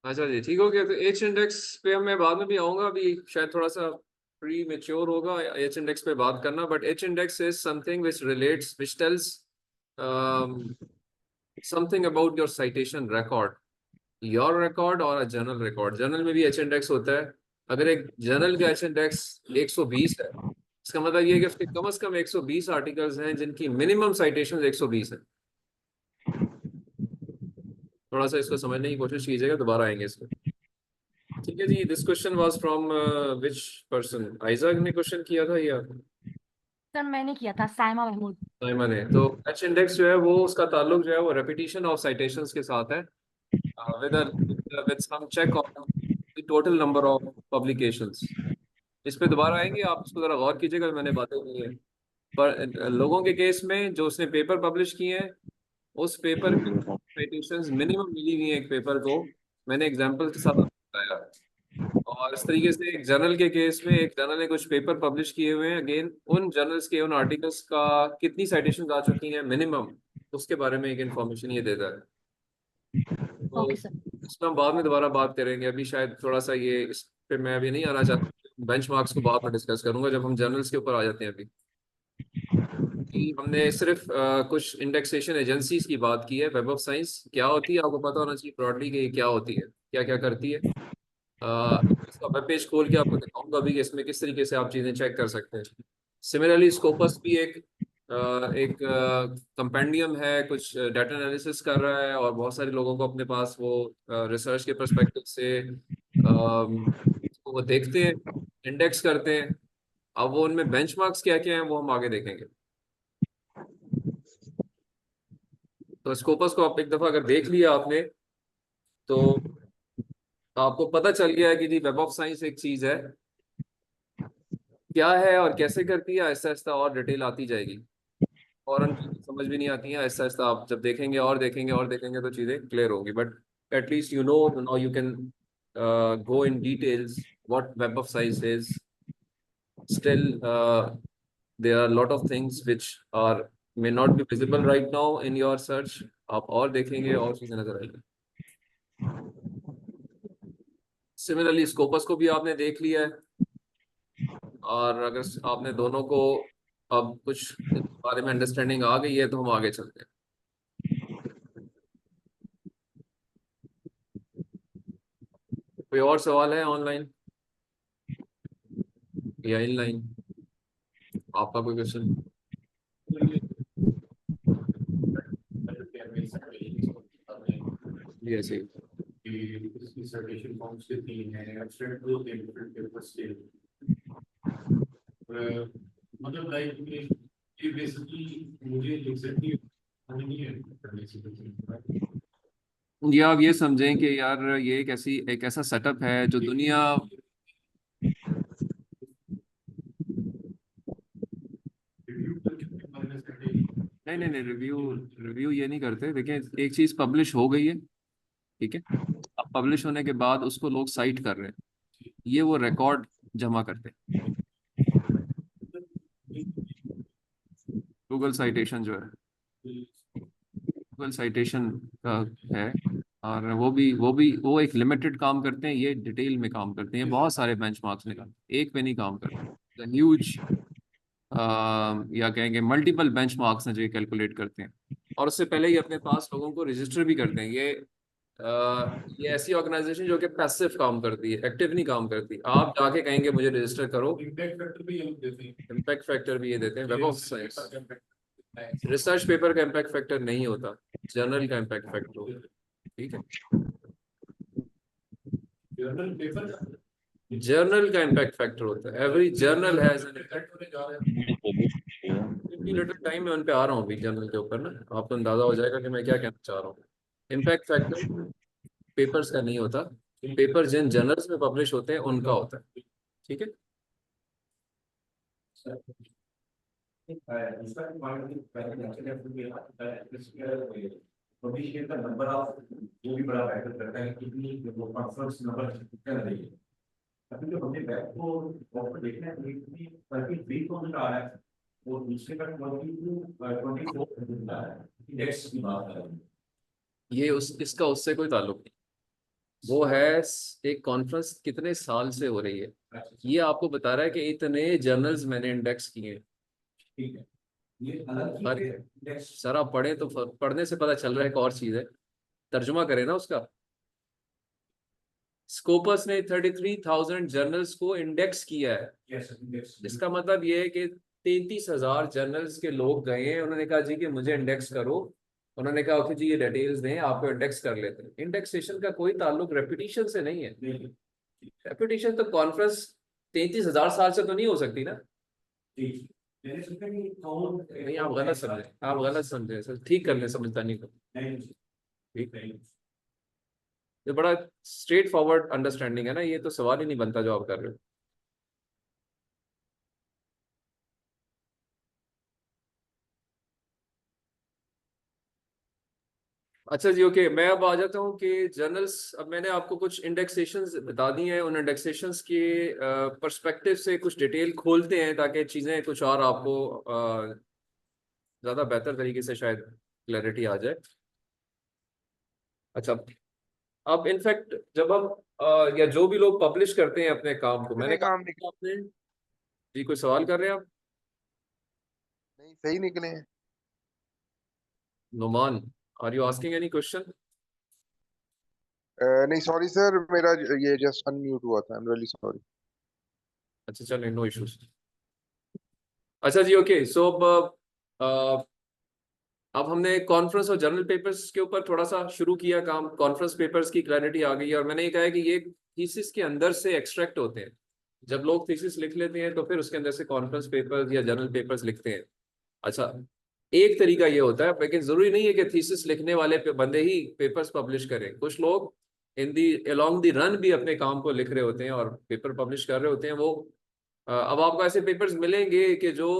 अच्छा जी, ठीक हो गया। तो एच इंडेक्स पे मैं बाद में भी आऊंगा, अभी शायद थोड़ा सा प्री मेच्योर होगा एच इंडेक्स पे बात करना, but H index is something which relates, which tells something about your citation record, your record और जर्नल रिकॉर्ड। जर्नल में भी एच इंडेक्स होता है। अगर एक जर्नल का एच इंडेक्स 120 है, इसका मतलब ये है कि उसके कम से कम 120 आर्टिकल्स हैं जिनकी मिनिमम साइटेशन 120 है। थोड़ा सा इसको समझने की कोशिश कीजिएगा, दोबारा आएंगे इसमें। ठीक है जी। This question was from which person? Isaac ने क्वेश्चन किया था या सर मैंने किया था, साइमा महमूद। साइमन ने? तो एच इंडेक्स जो है वो, उसका ताल्लुक जो है वो रेपिटेशन ऑफ साइटेशंस के साथ है, with some check on the total number of publications. इस पे दोबारा आएंगे, आप इसको जरा गौर कीजिएगा, मैंने बातें की हैं। पर लोगों के केस में जो उसने पेपर पब्लिश किए हैं, उस पेपर की साइटेशंस मिनिमम मिली हुई है एक पेपर को, मैंने एग्जांपल के साथ आपको बताया। और इस तरीके से एक जर्नल के केस में, एक जर्नल ने कुछ पेपर पब्लिश किए हुए हैं, अगेन उन जर्नल्स के, उन आर्टिकल्स का कितनी साइटेशन आ चुकी हैं मिनिमम, उसके बारे में एक इंफॉर्मेशन ये देता है। तो ओके सर। इसमें हम बाद में दोबारा बात करेंगे, अभी शायद थोड़ा सा ये, इस पे मैं अभी नहीं आना चाहता। बेंचमार्क्स को बाद में डिस्कस करूंगा जब हम जर्नल्स के ऊपर आ जाते हैं। अभी कि हमने सिर्फ कुछ इंडेक्सेशन एजेंसीज की बात की है। वेब ऑफ साइंस क्या होती है आपको पता होना चाहिए ब्रॉडली, कि क्या होती है, क्या क्या करती है। इसका वेब पेज खोल के आपको दिखाऊंगा अभी कि इसमें किस तरीके से आप चीजें चेक कर सकते हैं। सिमिलरली स्कोपस भी एक कंपेंडियम है, कुछ डाटा एनालिसिस कर रहा है, और बहुत सारे लोगों को अपने पास वो रिसर्च के पर्सपेक्टिव से वो देखते हैं, इंडेक्स करते हैं। अब वो उनमें बेंचमार्क्स क्या क्या हैं वो हम आगे देखेंगे। तो स्कोपस को आप एक दफा अगर देख लिया आपने, तो आपको पता चल गया है कि जी वेब ऑफ साइंस एक चीज है, क्या है और कैसे करती है। आहिस्ता आहिस्ता और डिटेल आती जाएगी, फौरन चीजें समझ भी नहीं आती हैं। आहिस्ता आहिस्ता आप जब देखेंगे और देखेंगे और देखेंगे तो चीजें क्लियर होंगी। But at least you know now you can go in details what web of science is. Still, there are a lot of things which are may not be visible right now in your search. आप और देखेंगे और चीजें नजर आएंगी। Similarly Scopus को भी आपने देख लिया है, और अगर आपने दोनों को अब कुछ इस बारे में अंडरस्टैंडिंग आ गई है तो हम आगे चलते हैं। कोई और सवाल है ऑनलाइन या इनलाइन? आपका कोई क्वेश्चन? जी ऐसे मतलब लाइक ये बेसिकली मुझे एग्जैक्टली नहीं है करने से। जी, आप ये समझें कि यार ये एक ऐसा सेटअप है जो दुनिया, नहीं नहीं नहीं, रिव्यू रिव्यू ये नहीं करते। देखिए, एक चीज पब्लिश हो गई है, ठीक है, अब पब्लिश होने के बाद उसको लोग साइट कर रहे हैं, ये वो रिकॉर्ड जमा करते हैं। गूगल साइटेशन जो है, गूगल साइटेशन का है, और वो एक लिमिटेड काम करते हैं, ये डिटेल में काम करते हैं। ये बहुत सारे बेंचमार्क्स निकालते हैं, एक पे नहीं काम करते, ह्यूज या कहेंगे मल्टीपल बेंचमार्क्स हैं जो ये कैलकुलेट करते हैं। और उससे पहले ही अपने पास लोगों को रजिस्टर भी करते हैं। ये ऐसी ऑर्गेनाइजेशन जो कि पैसिव काम करती है, एक्टिव नहीं काम करती। आप जाके कहेंगे मुझे रजिस्टर करो, इम्पैक्ट फैक्टर भी हम देते हैं। इम्पैक्ट फैक्टर भी ये देते हैं। Web of science research paper का इम्पैक्ट फैक्टर नहीं होता, जर्नल का इम्पैक्ट फैक्टर होता है, ठीक है। जर्नल पेपर जर्नल का इम्पैक्ट फैक्टर होता है। Every journal has an impact. होने जा रहे इतनी लिटिल टाइम में उन पे आ रहा हूँ अभी जर्नल के ऊपर ना, आपको अंदाजा हो जाएगा कि मैं क्या कहना चाह रहा हूँ। इम्पैक्ट फैक्टर पेपर्स का नहीं होता, पेपर जिन जर्नल्स में पब्लिश होते हैं उनका होता है, ठीक है। भविष्य का नंबर ऑफ वो भी बड़ा मैटर करता है कितनी वो कॉन्फ्रेंस नंबर कितना रहेगी। अभी जो हमने वेब को ऑफर देखना है, 30,000 आ रहा है, और दूसरे का 24 इंडेक्स की बात कर रहे हैं। ये इसका उससे कोई ताल्लुक नहीं। वो है एक कॉन्फ्रेंस कितने साल से हो रही है, ये आपको बता रहा है कि इतने जर्नल्स मैंने इंडेक्स किए हैं। ठीक है, ये अलग चीज़ पर है, इंडेक्स। सर आप पढ़े तो पढ़ने से पता चल रहा है, एक और चीज है, तर्जुमा करें ना उसका। स्कोपस ने 33,000 जर्नल्स को इंडेक्स किया है। Yes, index. इसका मतलब ये है कि 33,000 जर्नल्स के लोग गए हैं, उन्होंने कहा जी कि मुझे इंडेक्स करो। उन्होंने कहा ओके जी ये डिटेल्स दें, आपको इंडेक्स कर लेते हैं। इंडेक्सेशन का कोई ताल्लुक रेपुटेशन से नहीं है। नहीं, रेपुटेशन तो कॉन्फ्रेंस 33,000 साल से तो नहीं हो सकती ना। ठीक। मैंने सोचा कि कौन नहीं आप गलत समझे, आप गलत समझे सर, ठीक कर ले समझदारी को। नहीं, ठीक, नहीं। ये बड़ा स्ट्रेट फॉरवर्ड अंडरस्टैंडिंग है ना, ये तो सवाल ही नहीं बनता जो आप कर रहे हो। अच्छा जी ओके, मैं अब आ जाता हूँ कि जर्नल्स, अब मैंने आपको कुछ इंडेक्सेशंस बता दी हैं, उन इंडेक्सेशंस के पर्सपेक्टिव से कुछ डिटेल खोलते हैं ताकि चीज़ें कुछ और आपको ज़्यादा बेहतर तरीके से शायद क्लैरिटी आ जाए। अच्छा, अब इनफैक्ट जब हम या जो भी लोग पब्लिश करते हैं अपने काम को, मैंने कितने कहा काम निकले? आपने जी कोई सवाल कर रहे हैं आप? नहीं, सही निकले हैं। Numan, are you asking any question? नहीं सॉरी सर, मेरा ये जस्ट अनम्यूट हुआ था। I am really sorry. अच्छा चलो, नो इश्यूज। अच्छा जी ओके, सो अब हमने कॉन्फ्रेंस और जर्नल पेपर्स के ऊपर थोड़ा सा शुरू किया काम। कॉन्फ्रेंस पेपर्स की क्लैरिटी आ गई है, और मैंने ये कहा है कि ये थीसिस के अंदर से एक्सट्रैक्ट होते हैं। जब लोग थीसिस लिख लेते हैं तो फिर उसके अंदर से कॉन्फ्रेंस पेपर्स या जर्नल पेपर्स लिखते हैं। अच्छा, एक तरीका ये होता है, लेकिन जरूरी नहीं है कि थीसिस लिखने वाले बंदे ही पेपर्स पब्लिश करें। कुछ लोग इन दी अलोंग दी रन भी अपने काम को लिख रहे होते हैं और पेपर पब्लिश कर रहे होते हैं। वो अब आपको ऐसे पेपर्स मिलेंगे कि जो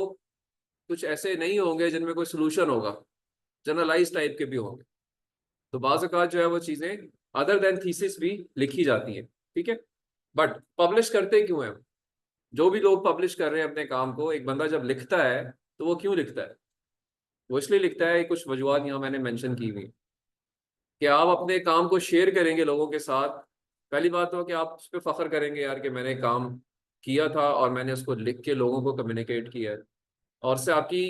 कुछ ऐसे नहीं होंगे जिनमें कोई सोल्यूशन होगा, जनरलाइज टाइप के भी होंगे। तो बाज़ औक़ात जो है वो चीज़ें अदर देन थीसिस भी लिखी जाती हैं, ठीक है। बट पब्लिश करते क्यों हैं? जो भी लोग पब्लिश कर रहे हैं अपने काम को, एक बंदा जब लिखता है तो वो क्यों लिखता है? वो इसलिए लिखता है, कुछ वजूहत यहाँ मैंने मेंशन की हुई कि आप अपने काम को शेयर करेंगे लोगों के साथ। पहली बात तो कि आप उस पर फख्र करेंगे यार कि मैंने काम किया था और मैंने उसको लिख के लोगों को कम्युनिकेट किया है। और से आपकी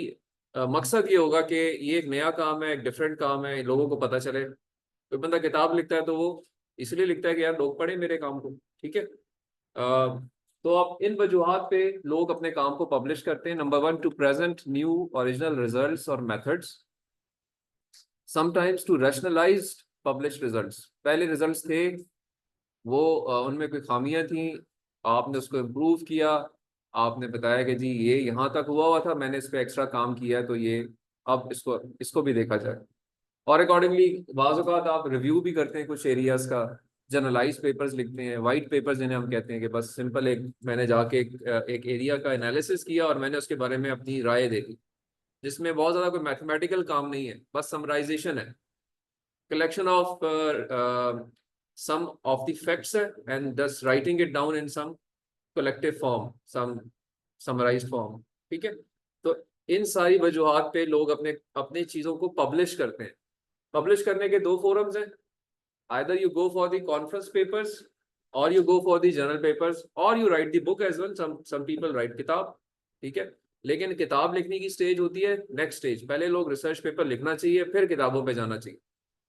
मकसद ये होगा कि ये एक नया काम है, एक डिफरेंट काम है, लोगों को पता चले। कोई बंदा किताब लिखता है तो वो इसलिए लिखता है कि यार लोग पढ़े मेरे काम को, ठीक है। तो आप इन वजूहात पे लोग अपने काम को पब्लिश करते हैं। Number 1, to present new original results और methods, sometimes to rationalise publish results. पहले रिजल्ट्स थे वो उनमें कोई खामियां थी, आपने उसको इम्प्रूव किया, आपने बताया कि जी ये यहाँ तक हुआ था, मैंने इस पर एक्स्ट्रा काम किया है, तो ये अब इसको इसको भी देखा जाए। और अकॉर्डिंगली बाज़ औक़ात आप रिव्यू भी करते हैं कुछ एरियाज का, जनरलाइज पेपर्स लिखते हैं, वाइट पेपर्स जिन्हें हम कहते हैं कि बस सिंपल एक मैंने जाके एक एरिया का एनालिसिस किया और मैंने उसके बारे में अपनी राय दे दी, जिसमें बहुत ज़्यादा कोई मैथमेटिकल काम नहीं है, बस समराइजेशन है, collection of some of the facts and thus writing it down in some collective form, some summarized form, ठीक है। तो इन सारी वजूहात पे लोग अपने अपनी चीज़ों को पब्लिश करते हैं। पब्लिश करने के दो फोरम्स हैं, either you go for the conference papers or you go for the journal papers or you write the book as well. Some people write किताब, ठीक है। लेकिन किताब लिखने की स्टेज होती है नेक्स्ट स्टेज, पहले लोग रिसर्च पेपर लिखना चाहिए फिर किताबों पे जाना चाहिए,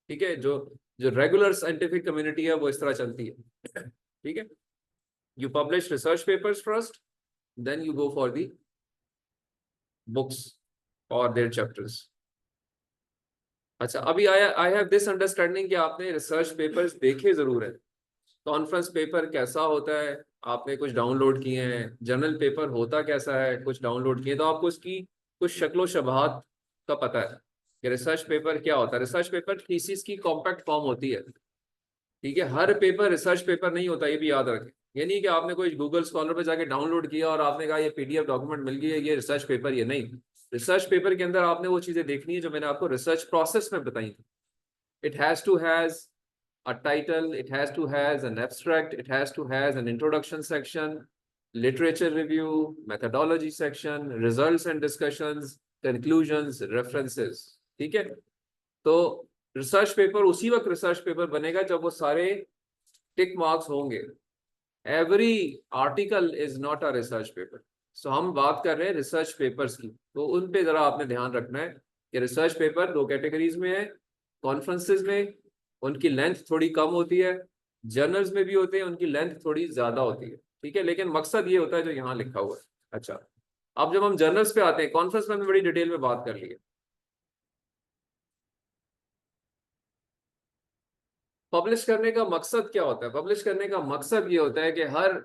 ठीक है। जो जो रेगुलर साइंटिफिक कम्युनिटी है वो इस तरह चलती है, ठीक है। You publish research papers first, then you go for the books और देयर चैप्टर्स। अच्छा, अभी आई हैव दिस अंडरस्टैंडिंग कि आपने रिसर्च पेपर्स देखे जरूर है। कॉन्फ्रेंस पेपर कैसा होता है आपने कुछ डाउनलोड किए हैं, जर्नल पेपर होता कैसा है कुछ डाउनलोड किए, तो आपको उसकी कुछ शक्लो शबहात का पता है कि रिसर्च पेपर क्या होता है। रिसर्च पेपर थीसिस की कॉम्पैक्ट फॉर्म होती है, ठीक है। हर पेपर रिसर्च पेपर नहीं होता, ये भी याद रखें। ये नहीं कि आपने कोई गूगल स्कॉलर पे जाके डाउनलोड किया और आपने कहा ये पीडीएफ डॉक्यूमेंट मिल गई है, ये रिसर्च पेपर, ये नहीं। रिसर्च पेपर के अंदर आपने वो चीजें देखनी है जो मैंने आपको रिसर्च प्रोसेस में बताई थी। It has to has a title, it has to has an abstract, it has to has an introduction section, literature review, methodology section, results and discussions, conclusions, references. ठीक है, तो रिसर्च पेपर उसी वक्त research paper बनेगा जब वो सारे tick marks होंगे। Every article is not a research paper. So हम बात कर रहे हैं रिसर्च पेपर्स की, तो उन पे जरा आपने ध्यान रखना है कि रिसर्च पेपर दो कैटेगरीज में है। कॉन्फ्रेंसेस में उनकी लेंथ थोड़ी कम होती है, जर्नल्स में भी होते हैं, उनकी लेंथ थोड़ी ज्यादा होती है। ठीक है, लेकिन मकसद ये होता है जो यहाँ लिखा हुआ है। अच्छा, अब जब हम जर्नल्स पे आते हैं, कॉन्फ्रेंस में हमने बड़ी डिटेल में बात कर ली है। पब्लिश करने का मकसद क्या होता है? पब्लिश करने का मकसद ये होता है कि हर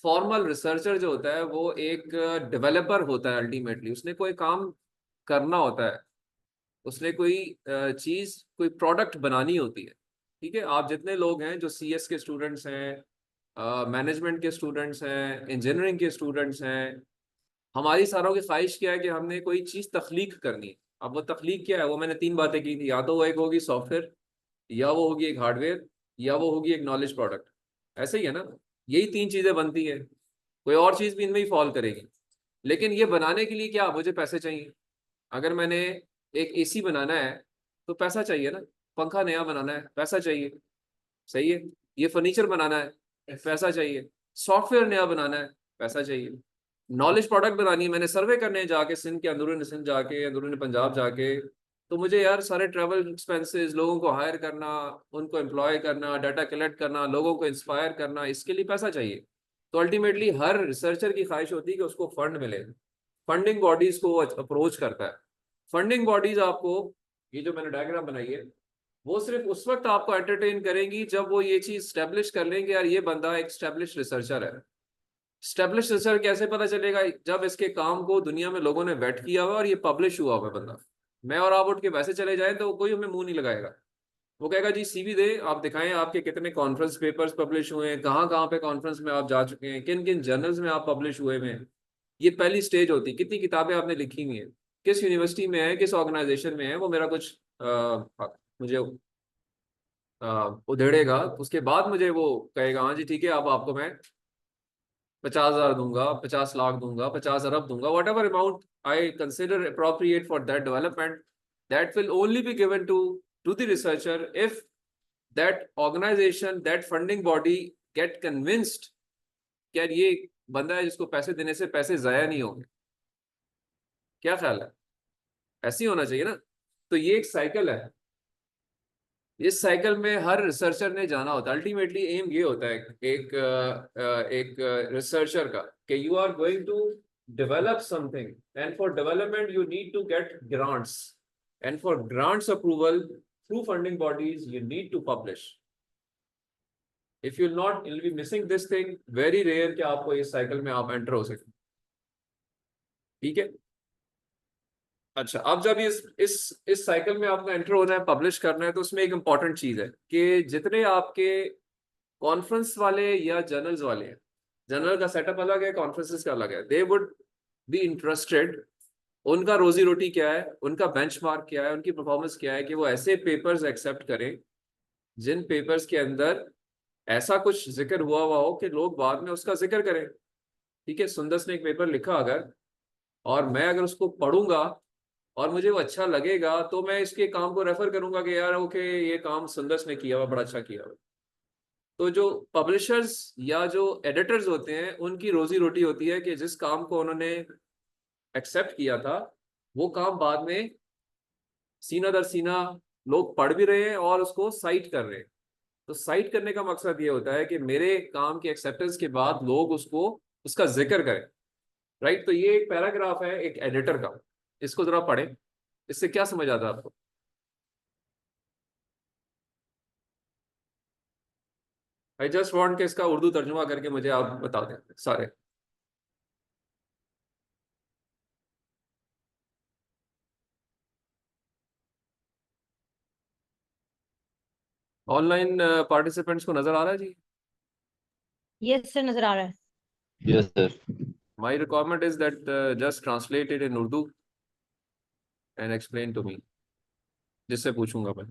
फॉर्मल रिसर्चर जो होता है वो एक डेवलपर होता है। अल्टीमेटली उसने कोई काम करना होता है, उसने कोई चीज, कोई प्रोडक्ट बनानी होती है। ठीक है, आप जितने लोग हैं जो सीएस के स्टूडेंट्स हैं, मैनेजमेंट के स्टूडेंट्स हैं, इंजीनियरिंग के स्टूडेंट्स हैं, हमारी सारों की ख्वाहिश क्या है कि हमने कोई चीज तख्लीक करनी है। अब वो तख्लीक क्या है? वो मैंने तीन बातें की थी, या तो वो एक होगी सॉफ्टवेयर, या वो होगी एक हार्डवेयर, या वो होगी एक नॉलेज प्रोडक्ट। ऐसे ही है ना, यही तीन चीजें बनती है, कोई और चीज भी इनमें ही फॉल करेगी। लेकिन ये बनाने के लिए क्या, मुझे पैसे चाहिए। अगर मैंने एक एसी बनाना है तो पैसा चाहिए ना, पंखा नया बनाना है पैसा चाहिए, सही है, ये फर्नीचर बनाना है पैसा चाहिए, सॉफ्टवेयर नया बनाना है पैसा चाहिए, नॉलेज प्रोडक्ट बनानी है, मैंने सर्वे करने हैं जाके सिंध के, अंदरूनी सिंध जाके, अंदरूनी पंजाब जाके, तो मुझे यार सारे ट्रैवल एक्सपेंसेस, लोगों को हायर करना, उनको एम्प्लॉय करना, डाटा कलेक्ट करना, लोगों को इंस्पायर करना, इसके लिए पैसा चाहिए। तो अल्टीमेटली हर रिसर्चर की ख्वाहिश होती है कि उसको फंड मिले। फंडिंग बॉडीज को अप्रोच करता है। फंडिंग बॉडीज आपको, ये जो मैंने डायग्राम बनाई है, वो सिर्फ उस वक्त आपको एंटरटेन करेंगी जब वो ये चीज स्टेब्लिश कर लेंगे यार ये बंदा एक स्टेब्लिश रिसर्चर है। स्टेब्लिश रिसर्चर कैसे पता चलेगा? जब इसके काम को दुनिया में लोगों ने वेट किया हुआ और ये पब्लिश हुआ हुआ है बंदा। मैं और आप उठ के वैसे चले जाएं तो कोई हमें मुंह नहीं लगाएगा। वो कहेगा जी सीवी दे, आप दिखाएं आपके कितने कॉन्फ्रेंस पेपर्स पब्लिश हुए हैं, कहाँ कहाँ पे कॉन्फ्रेंस में आप जा चुके हैं, किन किन जर्नल्स में आप पब्लिश हुए हैं। ये पहली स्टेज होती है, कितनी किताबें आपने लिखी हुई हैं, किस यूनिवर्सिटी में है, किस ऑर्गेनाइजेशन में है, वो मेरा कुछ मुझे उधेड़ेगा। उसके बाद मुझे वो कहेगा हाँ जी ठीक है, अब आपको मैं 50,000 दूंगा, 50 लाख दूंगा, 50 अरब दूंगा, whatever amount I consider appropriate for that development, that will only be given to the researcher if that organization, that funding body get convinced कि यार ये बंदा है जिसको पैसे देने से पैसे जाया नहीं होंगे। क्या ख्याल है? ऐसे ही होना चाहिए ना। तो ये एक साइकिल है, इस साइकिल में हर रिसर्चर ने जाना होता है। अल्टीमेटली एम ये होता है एक रिसर्चर का कि you are going to develop something, and for development you need to get grants, and for grants approval through funding bodies you need to publish. If you not, you will be missing this thing, very rare कि आपको इस cycle में आप enter हो सके। ठीक है, अच्छा, अब जब इस साइकिल में आपको एंटर होना है, पब्लिश करना है, तो उसमें एक इंपॉर्टेंट चीज है कि जितने आपके कॉन्फ्रेंस वाले या जर्नल्स वाले हैं, जर्नल का सेटअप अलग है, कॉन्फ्रेंसेस का अलग है, दे वुड बी इंटरेस्टेड। उनका रोजी रोटी क्या है, उनका बेंचमार्क क्या है, उनकी परफॉर्मेंस क्या है कि वो ऐसे पेपर्स एक्सेप्ट करें जिन पेपर्स के अंदर ऐसा कुछ जिक्र हुआ हुआ हो कि लोग बाद में उसका जिक्र करें। ठीक है, सुंदर ने एक पेपर लिखा अगर, और मैं अगर उसको पढ़ूंगा और मुझे वो अच्छा लगेगा, तो मैं इसके काम को रेफर करूंगा कि यार ओके ये काम सुंदर ने किया हुआ, बड़ा अच्छा किया हुआ। तो जो पब्लिशर्स या जो एडिटर्स होते हैं उनकी रोजी रोटी होती है कि जिस काम को उन्होंने एक्सेप्ट किया था वो काम बाद में सीना दर सीना लोग पढ़ भी रहे हैं और उसको साइट कर रहे हैं। तो साइट करने का मकसद ये होता है कि मेरे काम की एक्सेप्टेंस के बाद लोग उसको, उसका जिक्र करें। राइट, तो ये एक पैराग्राफ है एक एडिटर का, इसको जरा पढ़ें, इससे क्या समझ आता है आपको? आई जस्ट वांट कि इसका उर्दू तर्जुमा करके मुझे आप बता दें सारे। ऑनलाइन पार्टिसिपेंट्स को नजर आ रहा है जी? यस सर, नजर आ रहा है। Yes, sir. My requirement is that just translate it in Urdu and explain to me, जिससे पूछूंगा मैं।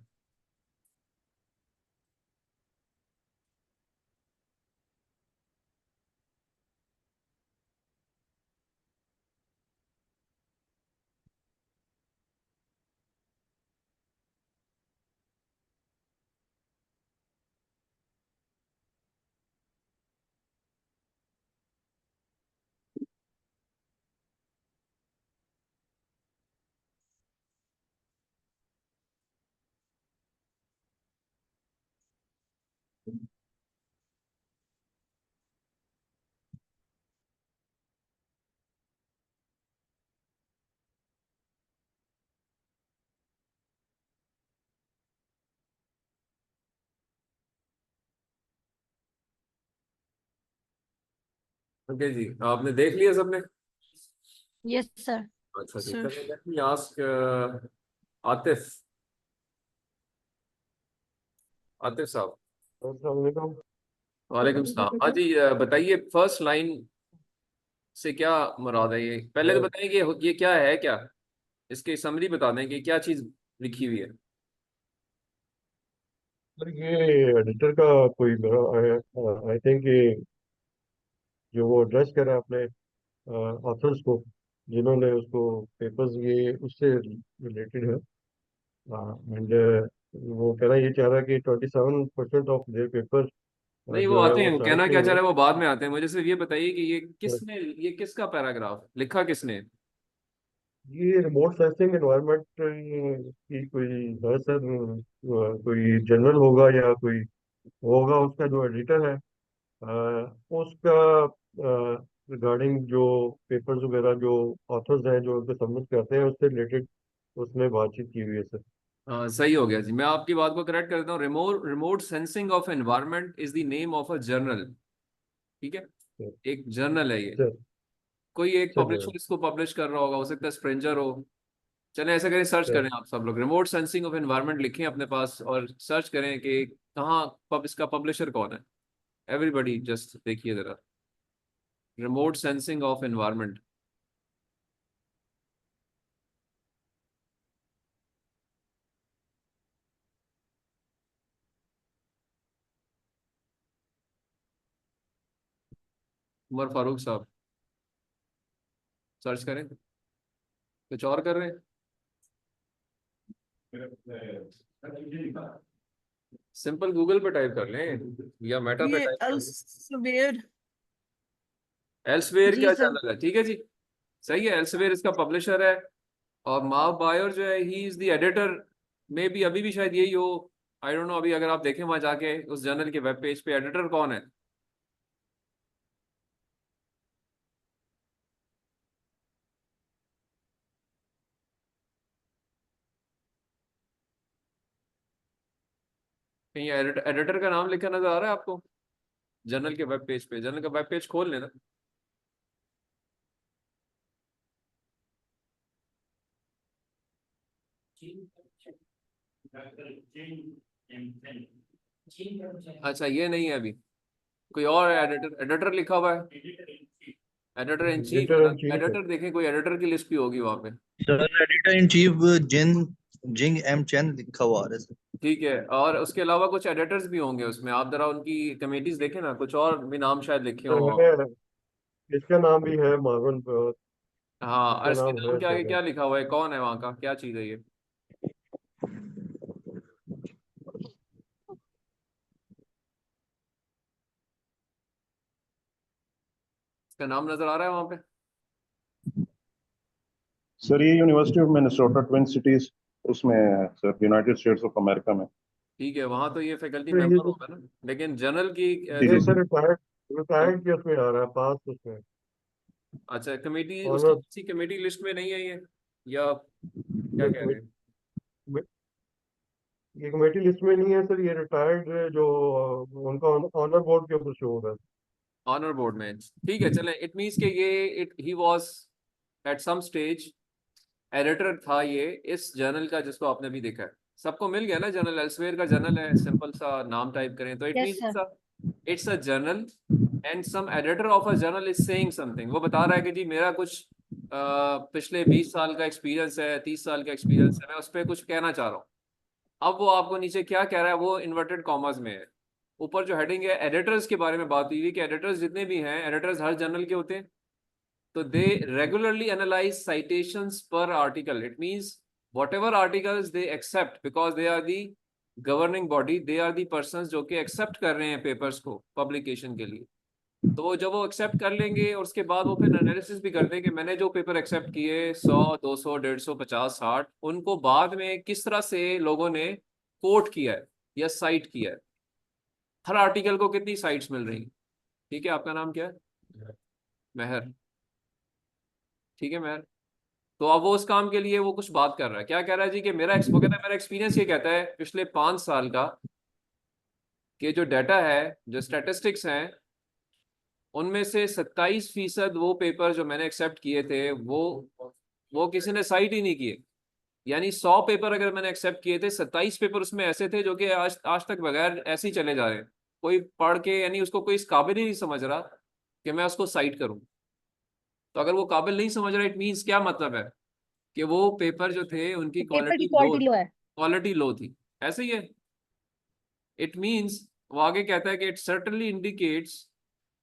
ओके जी, आपने देख लिया सबने? Yes, sir. अच्छा जी, Sir. let me ask Atif, Atif साहब। वालेकुम सलाम। हाँ जी, बताइए फर्स्ट लाइन से क्या मुराद है? ये पहले तो बताइए कि ये क्या है, क्या इसकी समरी बता दें कि क्या चीज लिखी हुई है। सर ये एडिटर का कोई मेरा आई थिंक ये जो वो एड्रेस करा अपने ऑथर्स को जिन्होंने उसको पेपर्स ये उससे रिलेटेड है। एंड वो कहना ये चाह रहा है कि 27% ऑफ देयर पेपर नहीं, वो जो है आते हैं, वो वो कहना क्या साइटिंग चाह है। रहे हैं वो बाद में आते हैं। मुझे सिर्फ ये बताइए कि ये किसका पैराग्राफ लिखा किसने? ये रिमोट सेंसिंग एनवायरनमेंट की कोई है सर, कोई जनरल होगा या कोई होगा उसका जो एडिटर है, उसका रिगार्डिंग जो पेपर्स वगैरह जो ऑथर्स हैं जो उनको सबमिट करते हैं उससे रिलेटेड उसमें बातचीत की हुई है सर। सही हो गया जी, मैं आपकी बात को करेक्ट करता हूँ। Remote sensing of environment is the name of a journal. ठीक है, सर एक जर्नल है ये। सर कोई एक सर पब्लिशर इसको पब्लिश कर रहा होगा, हो सकता है स्प्रेंजर हो। चलें ऐसा करें, सर्च सर करें आप सब लोग, रिमोट सेंसिंग ऑफ एनवायरनमेंट लिखें अपने पास और सर्च करें कि कहाँ इसका पब्लिशर कौन है। एवरीबडी जस्ट देखिए जरा, remote sensing of environment. Umar Farooq साहब, सर्च करें। कुछ और कर रहे हैं? सिंपल गूगल पे टाइप कर लें या मेटा पे ये टाइप कर लें। एल्सवेयर। एल्सवेयर जी क्या सर। चैनल है? ठीक है जी, सही है, एल्सवेयर इसका पब्लिशर है। और मार्क बायर जो है, he is the editor. May be अभी भी शायद यही हो, आई डोंट नो। अभी अगर आप देखें वहां जाके उस जर्नल के वेब पेज पे एडिटर कौन है। कहीं एडिटर का नाम लिखा नजर आ रहा है आपको जर्नल के वेब पेज पे? जर्नल का वेब पेज खोल लेना। अच्छा, ये नहीं है अभी, कोई और एडिटर एडिटर लिखा हुआ है। एडिटर इन चीफ है एडिटर ना, इन चीफ है। एडिटर देखें, कोई एडिटर की लिस्ट भी होगी वहां पे। Sir editor in chief Jin Jing M Chan लिखा हुआ आ रहा है सर। ठीक है, और उसके अलावा कुछ एडिटर्स भी होंगे उसमें, आप जरा उनकी कमेटीज देखें ना, कुछ और भी नाम शायद लिखे सर हो। है, इसका नाम भी है मार्वन, हाँ, और इसका इसके नाम नाम है के आगे सर। क्या लिखा हुआ है? कौन है वहाँ का? क्या चीज़ है ये? इसका नाम नजर आ रहा है वहाँ पे? सर ये university of Minnesota twin cities उसमें है sir, United states of America में। ठीक है, वहाँ तो ये फैकल्टी ये मेंबर होगा ना, लेकिन जनरल की जी ये जी सर सर। रिटायर्ड रिटायर्ड के उसमें आ रहा है, पास उसमें अच्छा, कमेटी उसकी ऑनर। किसी कमेटी लिस्ट में नहीं है ये, या क्या कह रहे हैं? ये कमेटी लिस्ट में नहीं है सर, ये रिटायर्ड जो उनका ऑनर बोर्ड के ऊपर शो हो रहा है। ऑनर बोर्ड में, ठीक है। चलें, इट मीन्स के ये it he was at some stage editor था ये इस जर्नल का जिसको आपने अभी देखा है। सबको मिल गया ना? जर्नल एल्सवेयर का जर्नल है, सिंपल सा नाम टाइप करें तो it yes means sir. It's a journal and some editor of a journal is saying something. वो बता रहा है कि जी मेरा कुछ पिछले 20 साल का एक्सपीरियंस है, 30 साल का एक्सपीरियंस है, मैं उस पर कुछ कहना चाह रहा हूँ। अब वो आपको नीचे क्या कह रहा है, वो इन्वर्टेड कॉमर्स में है। ऊपर जो हेडिंग है एडिटर्स के बारे में बात हुई है कि एडिटर्स जितने भी हैं, एडिटर्स हर जर्नल के होते हैं, तो they regularly analyze citations per article. It means whatever articles they accept, because they are the governing body, they are the persons जो कि accept कर रहे हैं papers को publication के लिए। तो वो जब वो accept कर लेंगे और उसके बाद वो फिर analysis भी करते हैं कि मैंने जो पेपर accept किए 100, 200, 150, 50, 60, उनको बाद में किस तरह से लोगों ने कोट किया है या साइट किया है। हर आर्टिकल को कितनी साइट्स मिल रही। ठीक है, आपका नाम क्या है? महर। ठीक है महर। तो अब वो उस काम के लिए वो कुछ बात कर रहा है, क्या कह रहा है जी कि वो कहता है मेरा एक्सपीरियंस ये कहता है पिछले 5 साल का कि जो डाटा है, जो स्टैटिस्टिक्स हैं, उनमें से 27% वो पेपर जो मैंने एक्सेप्ट किए थे वो किसी ने साइट ही नहीं किए। यानी 100 पेपर अगर मैंने एक्सेप्ट किए थे, 27 पेपर उसमें ऐसे थे जो कि आज तक बगैर ऐसे ही चले जा रहे हैं। कोई पढ़ के यानी उसको कोई इस काबिल ही नहीं समझ रहा कि मैं उसको साइट करूं। तो अगर वो काबिल नहीं समझ रहा, इट मीन्स क्या मतलब है कि वो पेपर जो थे उनकी पेपर की क्वालिटी क्वालिटी लो है। लो थी। ऐसे ही है। इट मीन्स वो आगे कहता है कि it certainly indicates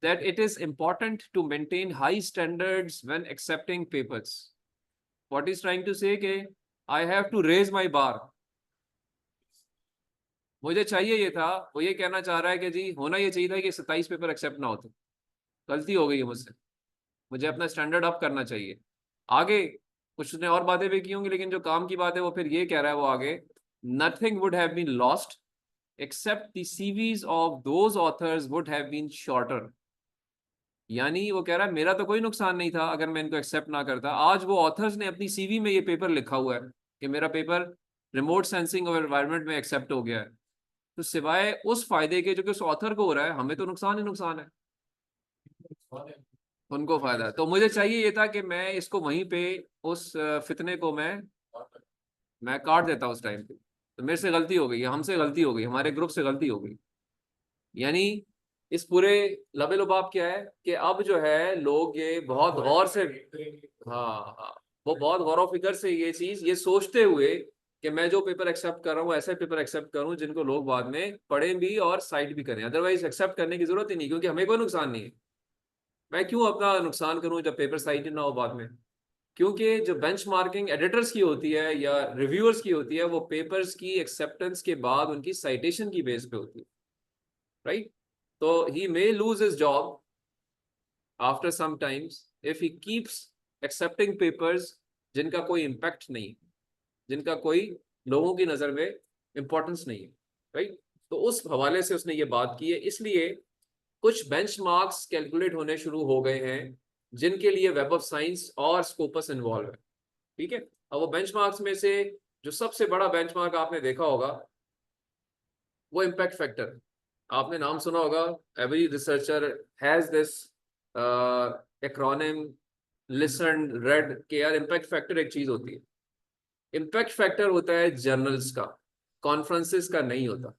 that it is important to maintain high standards when accepting papers. What is trying to say कि I have to raise my bar. मुझे चाहिए ये था, वो ये कहना चाह रहा है कि जी होना ये चाहिए था कि 27 पेपर एक्सेप्ट ना होते। गलती हो गई है मुझसे, मुझे अपना स्टैंडर्ड अप करना चाहिए। आगे कुछ उसने और बातें भी की होंगी, लेकिन जो काम की बात है वो फिर ये कह रहा है वो आगे, nothing would have been lost except the CVs of those authors would have been shorter. यानी वो कह रहा है मेरा तो कोई नुकसान नहीं था अगर मैं इनको एक्सेप्ट ना करता। आज वो ऑथर्स ने अपनी सीवी में ये पेपर लिखा हुआ है कि मेरा पेपर रिमोट सेंसिंग और एनवायरनमेंट में एक्सेप्ट हो गया है। तो सिवाय उस फायदे के जो कि उस ऑथर को हो रहा है, हमें तो नुकसान ही नुकसान है, उनको फायदा है। तो मुझे चाहिए ये था कि मैं इसको वहीं पे उस फितने को मैं काट देता उस टाइम पे। तो मेरे से गलती हो गई, हमसे गलती हो गई, हमारे ग्रुप से गलती हो गई। यानी इस पूरे लबे लुबाब क्या है कि अब जो है लोग ये बहुत गौर से, हाँ, वो बहुत गौर व फिक्र से ये चीज ये सोचते हुए कि मैं जो पेपर एक्सेप्ट कर रहा हूँ ऐसे पेपर एक्सेप्ट करूँ जिनको लोग बाद में पढ़ें भी और साइट भी करें। अदरवाइज एक्सेप्ट करने की जरूरत ही नहीं, क्योंकि हमें कोई नुकसान नहीं है। मैं क्यों अपना नुकसान करूँ जब पेपर साइट ही ना हो बाद में। क्योंकि जो बेंचमार्किंग एडिटर्स की होती है या रिव्यूअर्स की होती है, वो पेपर्स की एक्सेप्टेंस के बाद उनकी साइटेशन की बेस पे होती है, right. So he may lose his job after some times if he keeps accepting papers जिनका कोई इम्पैक्ट नहीं, जिनका कोई लोगों की नजर में इंपॉर्टेंस नहीं है, राइट। तो उस हवाले से उसने ये बात की है। इसलिए कुछ बेंचमार्क्स कैलकुलेट होने शुरू हो गए हैं जिनके लिए वेब ऑफ साइंस और स्कोपस इन्वॉल्व है, ठीक है। अब वो बेंचमार्क्स में से जो सबसे बड़ा बेंचमार्क आपने देखा होगा वो इम्पैक्ट फैक्टर। आपने नाम सुना होगा, every researcher has this acronym, listen, red के यार इम्पैक्ट फैक्टर एक चीज होती है। इम्पैक्ट फैक्टर होता है जर्नल्स का, कॉन्फ्रेंसेस का नहीं होता,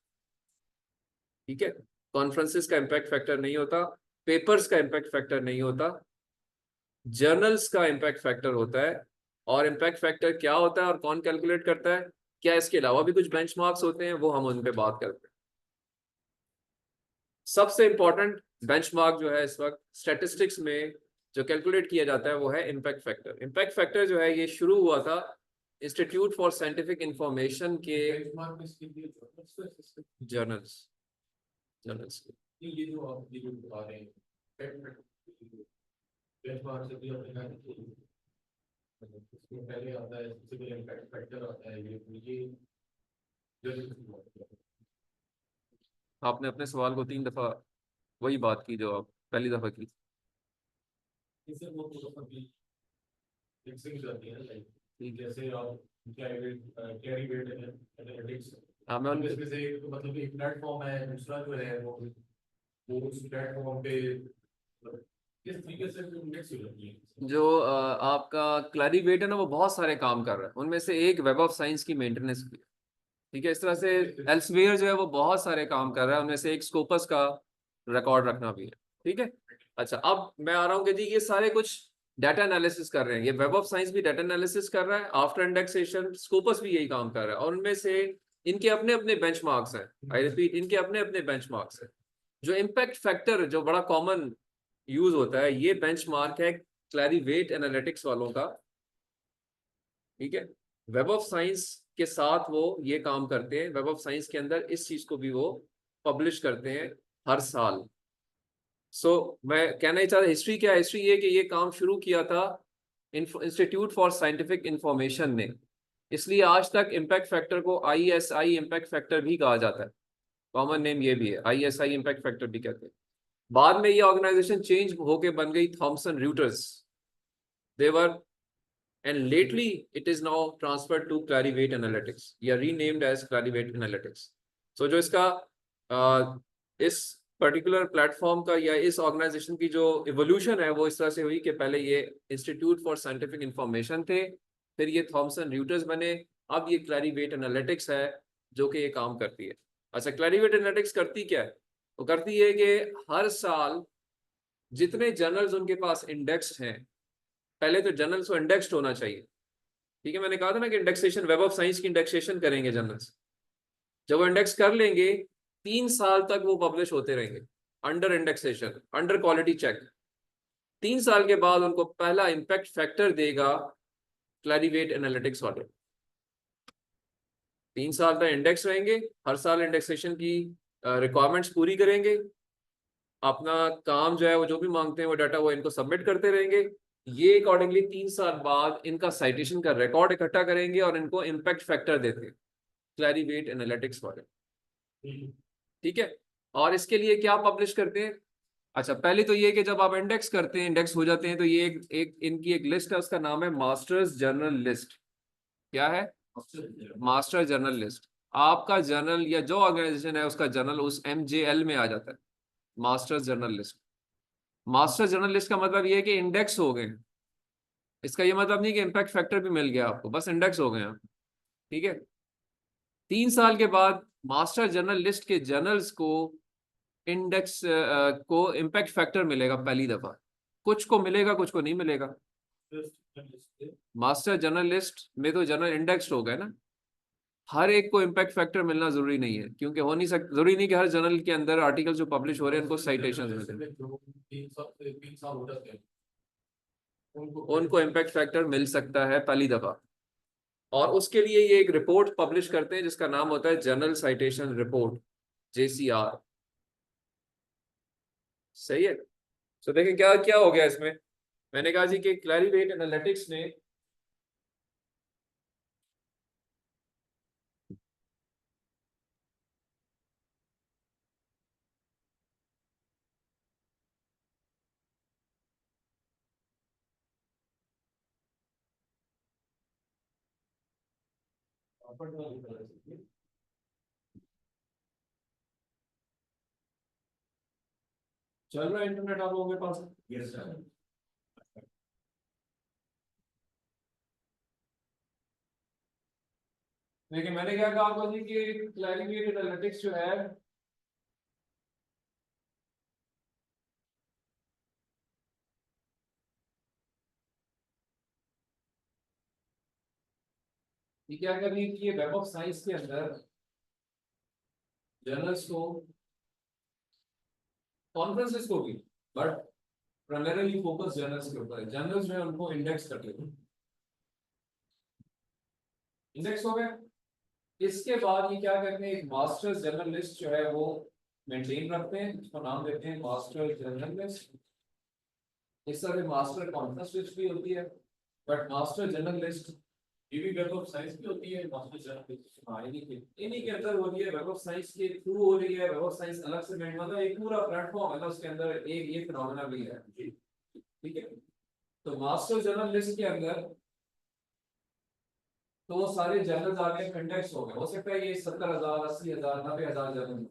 ठीक है। कॉन्फ्रेंसेस का इम्पैक्ट फैक्टर नहीं होता, पेपर्स का इम्पैक्ट फैक्टर नहीं होता, जर्नल्स का इम्पैक्ट फैक्टर होता है। और इम्पैक्ट फैक्टर क्या होता है और कौन कैलकुलेट करता है, क्या इसके अलावा भी कुछ बेंचमार्क्स होते हैं, वो हम उन पे बात करते हैं। सबसे इंपॉर्टेंट बेंचमार्क जो है इस वक्त स्टैटिस्टिक्स में जो कैलकुलेट किया जाता है वो है इम्पैक्ट फैक्टर। इम्पैक्ट फैक्टर जो है ये शुरू हुआ था इंस्टीट्यूट फॉर साइंटिफिक इंफॉर्मेशन के जर्नल्स ये जो आप ये जो बता रहे हैं बेंचमार्क से भी आपने कहा कि इसमें पहले आता है फिजिकल इम्पैक्ट फैक्टर आता है, ये आपने अपने सवाल को 3 दफा वही बात की जो आप पहली दफा की। इससे वो थोड़ा सा मिक्सिंग जाती है, लाइक जैसे आप कैरी वेट एनालिटिक्स, हाँ, मैं इसमें से एक तो मतलब एक प्लेटफॉर्म है, दूसरा जो है वो उस प्लेटफॉर्म पे किस तरीके से मिक्स हो जाती है। जो आपका क्लैरीवेट है ना, वो बहुत सारे काम कर रहा है, उनमें से एक वेब ऑफ साइंस की मेंटेनेंस भी है, ठीक है। इस तरह से एल्सवेयर जो है वो बहुत सारे काम कर रहा है, उनमें से एक स्कोपस का रिकॉर्ड रखना भी है, ठीक है। अच्छा, अब मैं आ रहा हूँ कि जी ये सारे कुछ डाटा एनालिसिस कर रहे हैं, ये वेब ऑफ साइंस भी डाटा एनालिसिस कर रहा है, आफ्टर इंडेक्सेशन स्कोपस भी यही काम कर रहा है, और उनमें से इनके अपने अपने बेंचमार्क्स हैं। आई रिपीट, इनके अपने अपने बेंचमार्क्स हैं। जो इम्पैक्ट फैक्टर जो बड़ा कॉमन यूज होता है, ये बेंचमार्क है क्लैरीवेट एनालिटिक्स वालों का, ठीक है। वेब ऑफ साइंस के साथ वो ये काम करते हैं, वेब ऑफ साइंस के अंदर इस चीज को भी वो पब्लिश करते हैं हर साल। मैं कहना ही चाहता, हिस्ट्री क्या है, हिस्ट्री ये कि ये काम शुरू किया था इंस्टीट्यूट फॉर साइंटिफिक इंफॉर्मेशन ने, इसलिए आज तक इम्पैक्ट फैक्टर को ISI इम्पैक्ट फैक्टर भी कहा जाता है, कॉमन नेम ये भी है, ISI इम्पैक्ट फैक्टर भी कहते हैं। बाद में ये ऑर्गेनाइजेशन चेंज होके बन गई थॉमसन रॉयटर्स, देवर, and lately it is now transferred to Clarivate Analytics, या renamed as Clarivate Analytics। So जो इसका इस पर्टिकुलर प्लेटफॉर्म का या इस ऑर्गेनाइजेशन की जो इवोल्यूशन है वो इस तरह से हुई कि पहले ये इंस्टीट्यूट फॉर साइंटिफिक इंफॉर्मेशन थे, फिर ये थॉमसन रॉयटर्स बने, अब ये क्लैरीवेट एनालिटिक्स है जो कि ये काम करती है। अच्छा, क्लैरीवेट एनालिटिक्स करती क्या है? वो करती है कि हर साल जितने जर्नल्स उनके पास इंडेक्स्ड हैं, पहले तो जर्नल्स को इंडेक्स्ड होना चाहिए, ठीक है। मैंने कहा था ना कि इंडेक्सेशन, वेब ऑफ साइंस की इंडेक्सेशन करेंगे जर्नल्स। जब वो इंडेक्स कर लेंगे 3 साल तक वो पब्लिश होते रहेंगे under indexation, under quality check. 3 साल के बाद उनको पहला इम्पैक्ट फैक्टर देगा क्लैरीवेट एनालिटिक्स वाले। 3 साल तक इंडेक्स रहेंगे, हर साल इंडेक्सेशन की रिक्वायरमेंट्स पूरी करेंगे, अपना काम जो है वो जो भी मांगते हैं वो डाटा वो इनको सबमिट करते रहेंगे। ये अकॉर्डिंगली 3 साल बाद इनका साइटेशन का रिकॉर्ड इकट्ठा करेंगे और इनको इम्पैक्ट फैक्टर देते हैं क्लैरीवेट एनालिटिक्स वाले, ठीक है। और इसके लिए क्या पब्लिश करते हैं? अच्छा, पहले तो ये कि जब आप इंडेक्स करते हैं, इंडेक्स हो जाते हैं, तो ये एक इनकी एक लिस्ट है, उसका नाम है मास्टर्स जर्नल लिस्ट। क्या है? Master journal list. आपका जर्नल या जो ऑर्गेनाइजेशन है उसका जर्नल उस MJL में आ जाता है, masters journal list. Master journal list का मतलब ये है कि इंडेक्स हो गए। इसका ये मतलब नहीं कि इम्पैक्ट फैक्टर भी मिल गया आपको, बस इंडेक्स हो गए आप, ठीक है। 3 साल के बाद मास्टर जर्नल लिस्ट के जर्नल्स को इंडेक्स को इम्पैक्ट फैक्टर मिलेगा पहली दफा। कुछ को मिलेगा, कुछ को नहीं मिलेगा। मास्टर जर्नल लिस्ट में तो जर्नल इंडेक्स्ड हो गए ना, हर एक को इम्पैक्ट फैक्टर मिलना जरूरी नहीं है, क्योंकि हो नहीं सकता, जरूरी नहीं कि हर जर्नल के अंदर आर्टिकल जो पब्लिश हो रहे हैं उनको साइटेशन मिले, 3 साल हो जाते हैं उनको इम्पैक्ट फैक्टर मिल सकता है पहली दफा। और उसके लिए ये एक रिपोर्ट पब्लिश करते हैं जिसका नाम होता है जर्नल साइटेशन रिपोर्ट, JCR। सही है। तो देखें क्या क्या हो गया इसमें। मैंने कहा जी कि क्लैरीवेट एनालिटिक्स ने चल रहा है इंटरनेट आप लोगों के पास? Yes sir. देखिए मैंने क्या कहा आपको जी कि क्लैरीवेट एनालिटिक्स जो है ये क्या कर रही है कि ये वेब ऑफ साइंस के अंदर जर्नल्स को, कॉन्फ्रेंसेस को भी, बट प्राइमरीली फोकस जर्नल्स के ऊपर है। जर्नल्स जो है उनको इंडेक्स कर लेते हैं। इंडेक्स हो गया, इसके बाद ये क्या करते हैं, एक मास्टर जर्नल लिस्ट जो है वो मेंटेन रखते हैं, इसको नाम देते हैं मास्टर जर्नल लिस्ट। इस तरह मास्टर कॉन्फ्रेंस लिस्ट भी होती है, बट मास्टर जर्नल लिस्ट ये भी वेब ऑफ साइंस की होती है मास्टर जर्नल। हाँ इन्हीं के अंदर होती है, वेब ऑफ साइंस के थ्रू हो रही है। वेब ऑफ साइंस अलग से मतलब एक पूरा प्लेटफॉर्म है ना, उसके अंदर एक ये फिनोमेना भी है, ठीक है। तो मास्टर जर्नल लिस्ट के अंदर तो वो सारे जर्नल्स आ गए, इंडेक्स हो गए। हो सकता है ये 70,000 80,000 90,000 जर्नल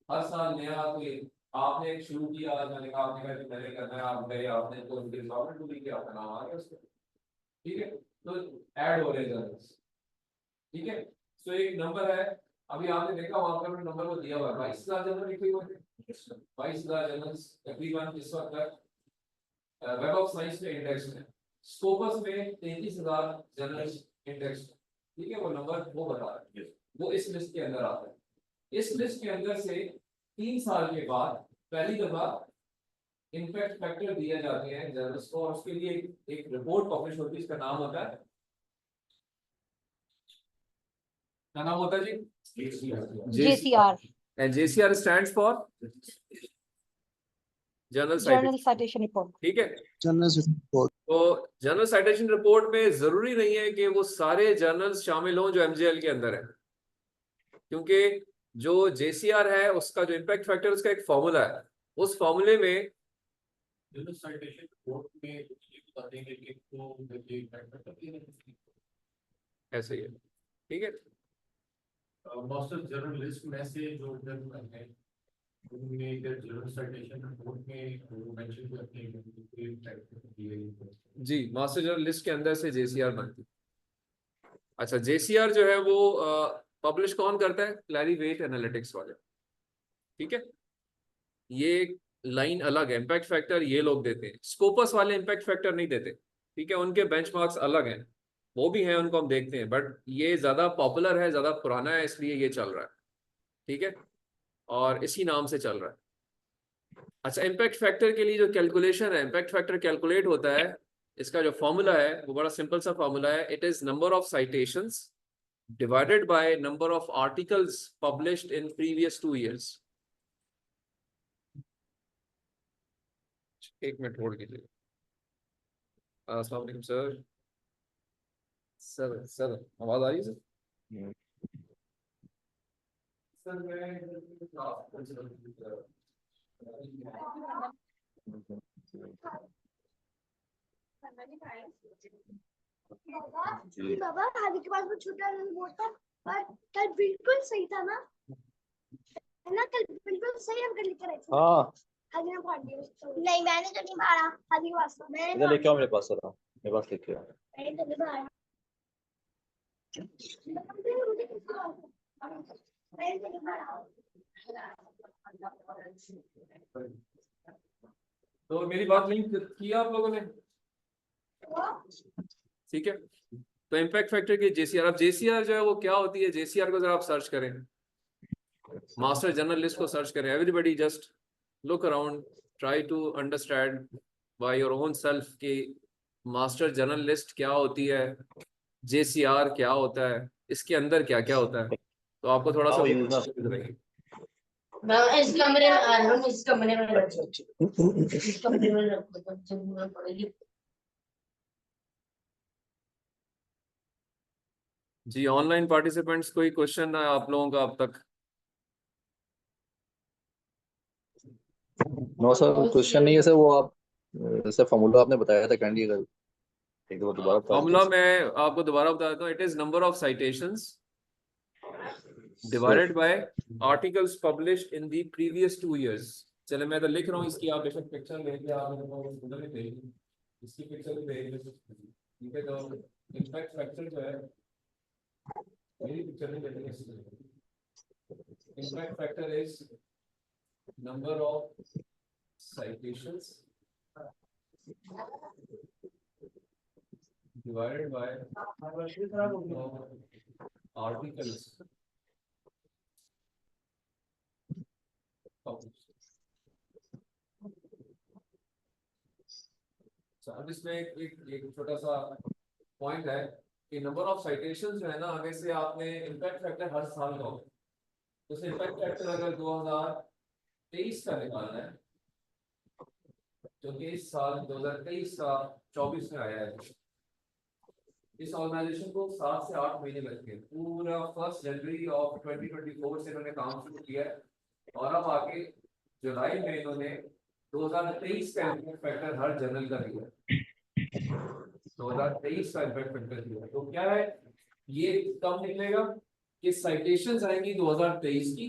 हर साल नया कोई आपने एक शुरू किया, मैंने कहा आपने कहा कि मैंने करना है, आप गए आपने तो उनके रिजॉल्व पूरी किया, आपका नाम आ गया उसको, ठीक है। तो ऐड हो रहे जर्नल्स, ठीक है। तो एक नंबर है, अभी आपने देखा वहां पर नंबर वो दिया हुआ है 22,000 जर्नल लिखे हुए थे। 22,000 जर्नल्स तकरीबन इस वक्त तक वेब ऑफ साइंस में इंडेक्स में, स्कोपस में 33,000 जर्नल्स इंडेक्स, ठीक है। वो नंबर वो बता रहा है, वो इस लिस्ट के अंदर आता है। इस लिस्ट के अंदर से 3 साल के बाद पहली दफा इम्पैक्ट फैक्टर दिए जाते हैं जर्नल्स को, और उसके लिए एक रिपोर्ट पब्लिश होती है, इसका नाम होता है, क्या नाम होता है जी? JCR, And JCR stands for journal Journal citation, Citation Report. ठीक है। Journals report. तो जर्नल साइटेशन रिपोर्ट में जरूरी नहीं है कि वो सारे जर्नल्स शामिल हों जो MJL के अंदर है, क्योंकि जो JCR है उसका जो इम्पैक्ट फैक्टर उसका एक फॉर्मूला है, उस फॉर्मूले में जर्नल साइटेशन कोड में ये बता देंगे कि तो ये फैक्टर करती है ऐसे ही है, ठीक है। मास्टर जर्नल लिस्ट में से जो जर्नल है उनमें इधर जनरल साइटेशन रिपोर्ट में वो मेंशन करते हैं कि इम्पैक्ट दिए गए। जी, मास्टर जनरल लिस्ट के अंदर से जेसीआर बनती। अच्छा, जेसीआर जो है वो पब्लिश कौन करता है? क्लैरीवेट एनालिटिक्स वाले। ठीक है, ये लाइन अलग है। इम्पैक्ट फैक्टर ये लोग देते हैं, स्कोपस वाले इम्पैक्ट फैक्टर नहीं देते। ठीक है, उनके बेंचमार्क्स अलग हैं, वो भी हैं, उनको हम देखते हैं, बट ये ज्यादा पॉपुलर है, ज्यादा पुराना है, इसलिए ये चल रहा है। ठीक है, और इसी नाम से चल रहा है। अच्छा, इम्पैक्ट फैक्टर के लिए जो कैलकुलेशन है, इम्पैक्ट फैक्टर कैलकुलेट होता है, इसका जो फॉर्मूला है वो बड़ा सिंपल सा फॉर्मूला है। It is number of citations divided by number of articles published in previous 2 years. एक मिनट होल्ड कीजिए। अस्सलाम वालेकुम सर। सर आवाज आ रही है सर? सर बाबा हादी के पास वो छोटा बोर्ड था और कल बिल्कुल सही था ना, है ना? कल बिल्कुल सही हम कर लेकर आए थे। हाँ हादी ने फाड़ दिया। नहीं मैंने तो नहीं फाड़ा, हादी के पास था। इधर लेके आओ, मेरे पास आ रहा हूँ, मेरे पास लेके आओ। मैंने तो नहीं फाड़ा। मैंने तो नहीं फाड़ा। तो मेरी बात नहीं की आप लोगों ने? ठीक है, तो इम्पैक्ट फैक्टर की जेसीआर, अब जेसीआर जो है वो क्या होती है, जेसीआर को जरा आप सर्च करें, मास्टर जनरल लिस्ट को सर्च करें। Everybody just look around, try to understand by your own self कि मास्टर जनरल लिस्ट क्या होती है, जेसीआर क्या होता है, इसके अंदर क्या क्या होता है, तो आपको थोड़ा सा मैं इस कमरे में आ रहा हूँ, इस कमरे में रखो, इस कमरे में रखो, तब जरूरत पड़ेगी। जी। ऑनलाइन पार्टिसिपेंट्स कोई क्वेश्चन है आप लोगों का अब तक? नो सर, क्वेश्चन नहीं है सर। वो आप जैसे फॉर्मूला आपने बताया था, कैंडी का एक दो दोबारा बता फॉर्मूला दीजिए। मैं आपको दोबारा बता देता हूँ। It is number of citations sir divided by articles published in the previous 2 years. चले मैं तो लिख रहा हूँ, इसकी आप बेशक पिक्चर लेके आप मेरे को उधर भी भेज दीजिए, इसकी पिक्चर भी भेज दीजिए। ठीक है, तो इम्पैक्ट फैक्टर जो है, मेरी पिक्चर नहीं लेनी है। Impact factor is number of citations divided by articles अब इसमें एक छोटा सा पॉइंट है कि नंबर ऑफ साइटेशंस जो है ना, आगे से आपने इम्पैक्ट फैक्टर हर साल का हो, तो इम्पैक्ट फैक्टर अगर 2023 का निकालना है, जो कि इस साल 2023 का 24 में आया है, इस ऑर्गेनाइजेशन को 7 से 8 महीने लग गए। पूरा 1 जनवरी ऑफ 2024 से इन्होंने काम शुरू किया है, और अब आगे जुलाई में इन्होंने 2023 का इम्पैक्ट फैक्टर हर जनरल का दिया। 2023 का इम्पैक्ट फैक्टर दिया, तो क्या है ये कब निकलेगा कि साइटेशंस आएंगी 2023 की,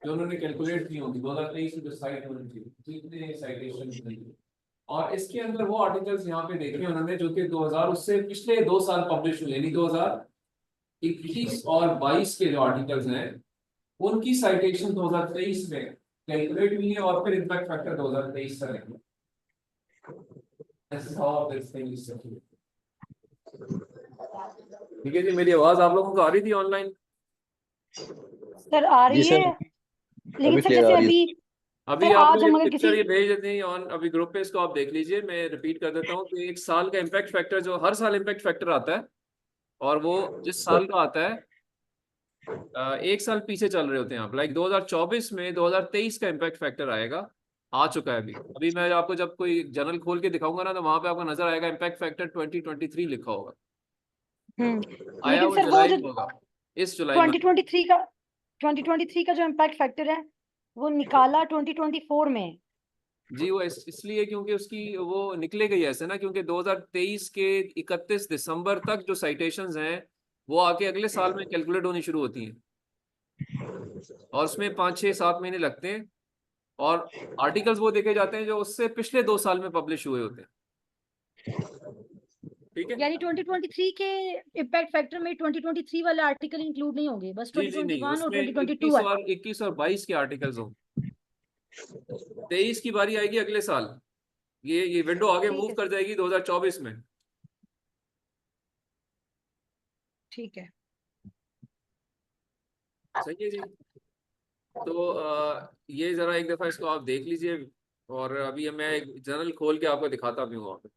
जो उन्होंने कैलकुलेट की होंगी 2023 की जो साइट होनी चाहिए, जितने साइटेशन होंगी, और इसके अंदर वो आर्टिकल्स यहाँ पे देखे उन्होंने जो कि 2000 उससे पिछले 2 साल पब्लिश हुए, यानी 2021 और 22 के जो आर्टिकल्स हैं उनकी साइटेशन 2023 में कैलकुलेट हुई है, और फिर इम्पैक्ट फैक्टर 2023 का निकला। ठीक है जी, मेरी आवाज आप लोगों को आ रही थी ऑनलाइन? सर आ रही जी सर, है, लेकिन अभी सर क्लियर जैसे आ रही है। अभी अभी सर आप आज हम मुझे अगर पिक्चर किसी ये भेज देते हैं ऑन अभी ग्रुप पे, इसको आप देख लीजिए। मैं रिपीट कर देता हूँ कि एक साल का इम्पैक्ट फैक्टर, जो हर साल इम्पैक्ट फैक्टर आता है, और वो जिस साल का आता है एक साल पीछे चल रहे होते हैं आप, लाइक 2024 में 2023 का इम्पैक्ट फैक्टर आएगा, आ चुका है अभी। अभी मैं आपको जब कोई जर्नल खोल के दिखाऊंगा ना, तो वहां पे आपको नजर आएगा इम्पैक्ट फैक्टर 2023 लिखा होगा, आया लेकिन वो सर वो जुलाई जो में होगा, इस जुलाई में। 2023 का जो इम्पैक्ट फैक्टर है वो निकाला 2024 में। जी, वो इसलिए क्योंकि उसकी वो निकले गई ऐसे ना, क्योंकि 2023 के 31 दिसंबर तक जो साइटेशंस हैं वो आके अगले साल में कैलकुलेट होनी शुरू होती हैं। और उसमें 5 6 7 महीने लगते हैं, और आर्टिकल्स वो देखे जाते हैं जो उससे पिछले 2 साल में पब्लिश हुए होते हैं। ठीक है यानी 2023 के इम्पैक्ट फैक्टर में 2023 वाले आर्टिकल इंक्लूड नहीं होंगे, बस जी नहीं, 2021 और उसमें 2022 है। 21 और 22 के आर्टिकल्स होंगे। 23 की बारी आएगी अगले साल, ये विंडो आगे ठीक मूव है कर जाएगी 2024 में। ठीक है। सही है जी। तो ये जरा एक दफा इसको आप देख लीजिए, और अभी मैं एक जर्नल खोल के आपको दिखाता भी हूँ वहाँ पे।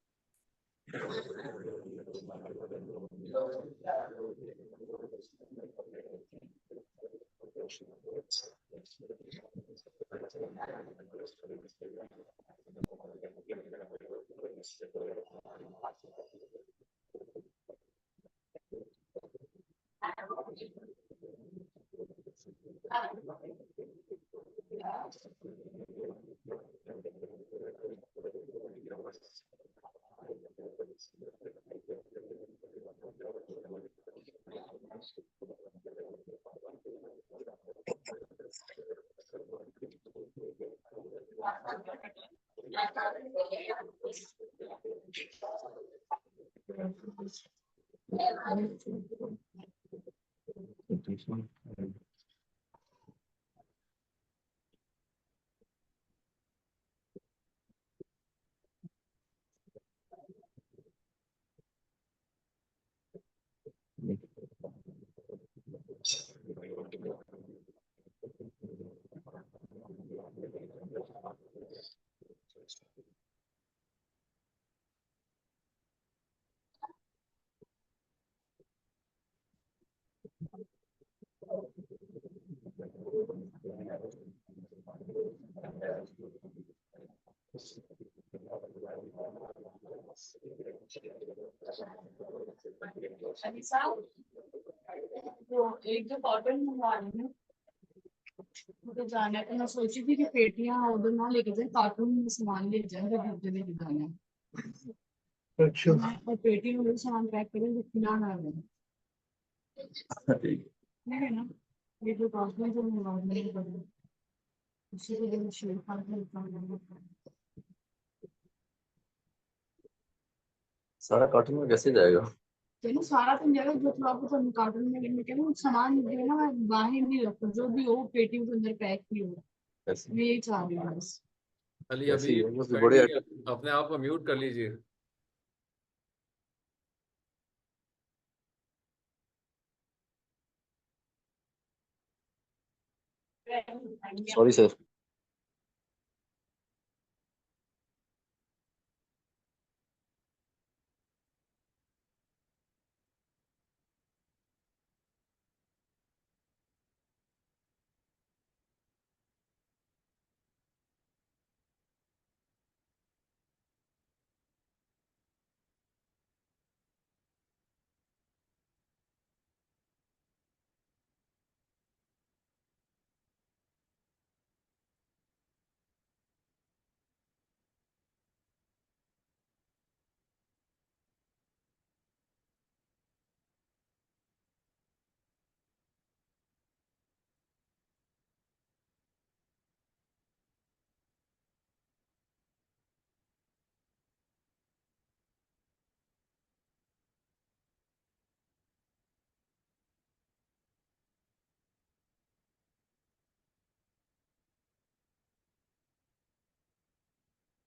तो एक जो कॉटन मंगवा रही हूँ, मुझे जाना है, तो मैं सोची थी कि पेटियां उधर ना लेके जाए, कार्टून में सामान ले जाए, जो दूसरे लेके जाना है। अच्छा। मैं पेटी में सामान पैक करें तो खिला ना रहे, ठीक है ना। ये जो कॉटन जो मंगवा रही हूँ, उसी के लिए शेयर सारा कार्टून में कैसे जाएगा? चलो सारा तुम जगह जो थोड़ा बहुत कार्टून में लेने के ना सामान जो है ना, मैं बाहर नहीं रखता, जो भी हो पेटी के अंदर पैक ही हो। कैसे मैं यही चाह रही हूँ बस। अली कैसे अभी ही होगा? फिर बड़े फ्रेंडली अपने आप को म्यूट कर लीजिए। Sorry sir.